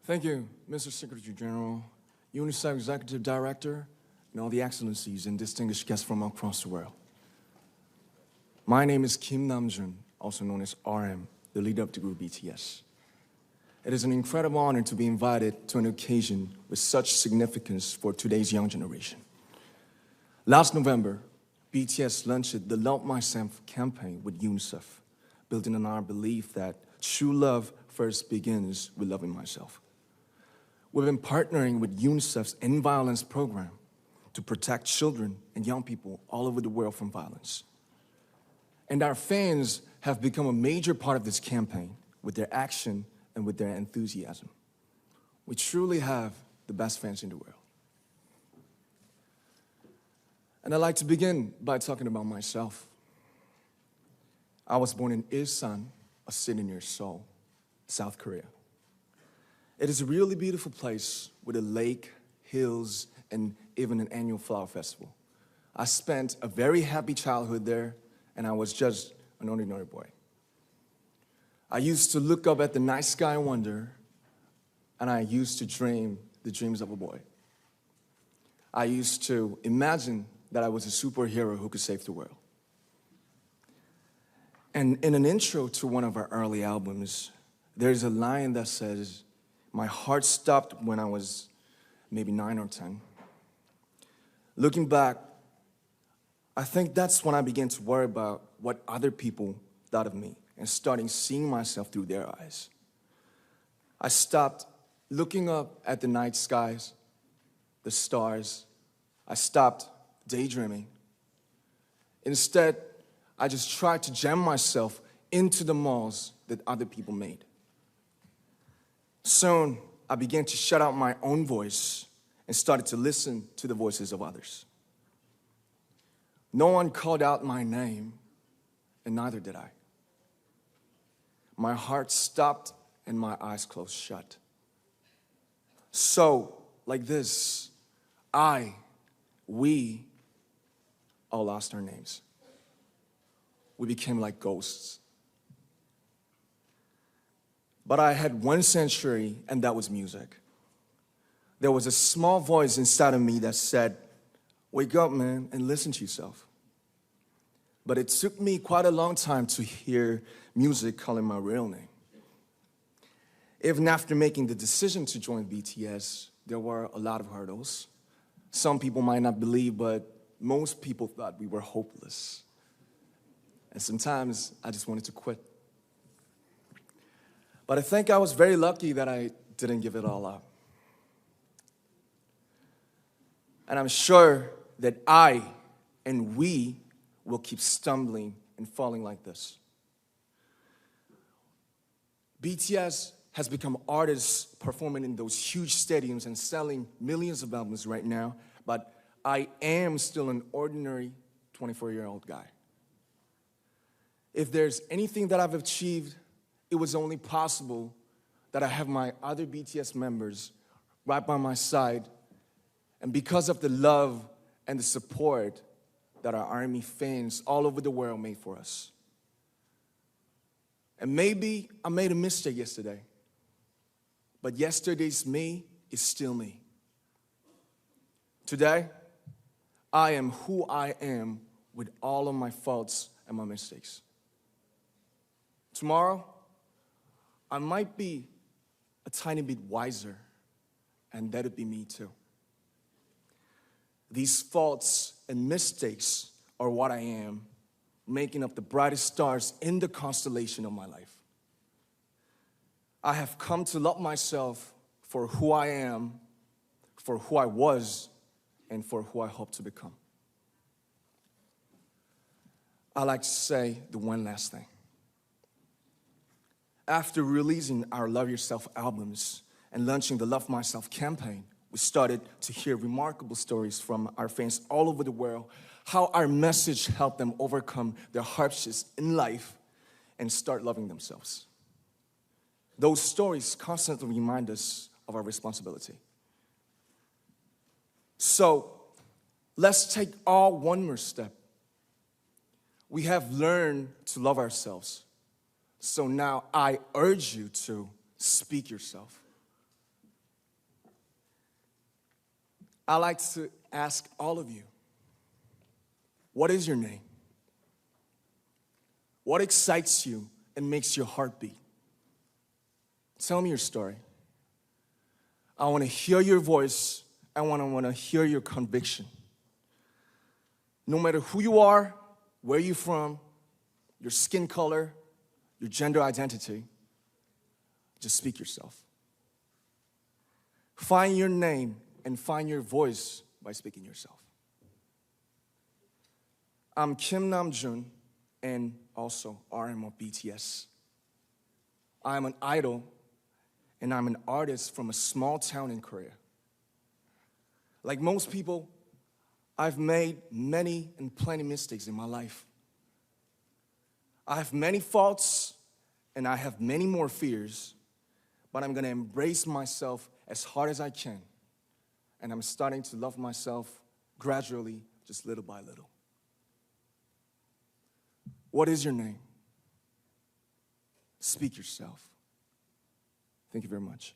Thank you, Mr. Secretary General, UN Sep Executive Director, and all the excellencies and distinguished guests from across the world. My name is Kim Namjoon, also known as RM, the leader of the group BTS. It is an incredible honor to be invited to an occasion with such significance for today's young generation. Last November, BTS launched the Love Myself campaign with UN Sep, building on our belief that true love first begins with loving myself. We've been partnering with UN Sep's End Violence program to protect children and young people all over the world from violence. And our fans have become a major part of this campaign with their action and with their enthusiasm. We truly have the best fans in the world. And I'd like to begin by talking about myself. I was born in Ilsan, a city near Seoul, South Korea. It is a really beautiful place with a lake, hills, and even an annual flower festival. I spent a very happy childhood there, and I was just an ordinary boy. I used to look up at the night sky and wonder, and I used to dream the dreams of a boy. I used to imagine that I was a superhero who could save the world. And in an intro to one of our early albums, there's a line that says, "My heart stopped when I was maybe 9 or 10. Looking back, I think that's when I began to worry about what other people thought of me and starting seeing myself through their eyes. I stopped looking up at the night skies, the stars. I stopped daydreaming. Instead, I just tried to jam myself into the malls that other people made. Soon, I began to shut out my own voice and started to listen to the voices of others. No one called out my name, and neither did I. My heart stopped and my eyes closed shut. So, like this, we all lost our names. We became like ghosts. But I had one sanctuary, and that was music. There was a small voice inside of me that said, "Wake up, man, and listen to yourself." But it took me quite a long time to hear music calling my real name. Even after making the decision to join BTS, there were a lot of hurdles. Some people might not believe, but most people thought we were hopeless. And sometimes I just wanted to quit. But I think I was very lucky that I didn't give it all up. And I'm sure that I and we will keep stumbling and falling like this. BTS has become artists performing in those huge stadiums and selling millions of albums right now, but I am still an ordinary 24-year-old guy. If there's anything that I've achieved, it was only possible that I have my other BTS members right by my side, and because of the love and the support that our ARMY fans all over the world made for us. And maybe I made a mistake yesterday, but yesterday's me is still me. Today, I am who I am with all of my faults and my mistakes. Tomorrow, I might be a tiny bit wiser, and that'd be me too. These faults and mistakes are what I am, making up the brightest stars in the constellation of my life. I have come to love myself for who I am, for who I was, and for who I hope to become. I like to say the one last thing. After releasing our Love Yourself albums and launching the Love Myself campaign, we started to hear remarkable stories from our fans all over the world, how our message helped them overcome their hardships in life and start loving themselves. Those stories constantly remind us of our responsibility. So, let's take one more step. We have learned to love ourselves. So now I urge you to speak yourself. I like to ask all of you, what is your name? What excites you and makes your heart beat? Tell me your story. I want to hear your voice. I want to hear your conviction. No matter who you are, where you're from, your skin color, your gender identity, just speak yourself. Find your name and find your voice by speaking yourself. I'm Kim Namjoon and also RM of BTS. I'm an idol and I'm an artist from a small town in Korea. Like most people, I've made many and plenty mistakes in my life. I have many faults and I have many more fears, but I'm gonna embrace myself as hard as I can. And I'm starting to love myself gradually, just little by little. What is your name? Speak yourself. Thank you very much.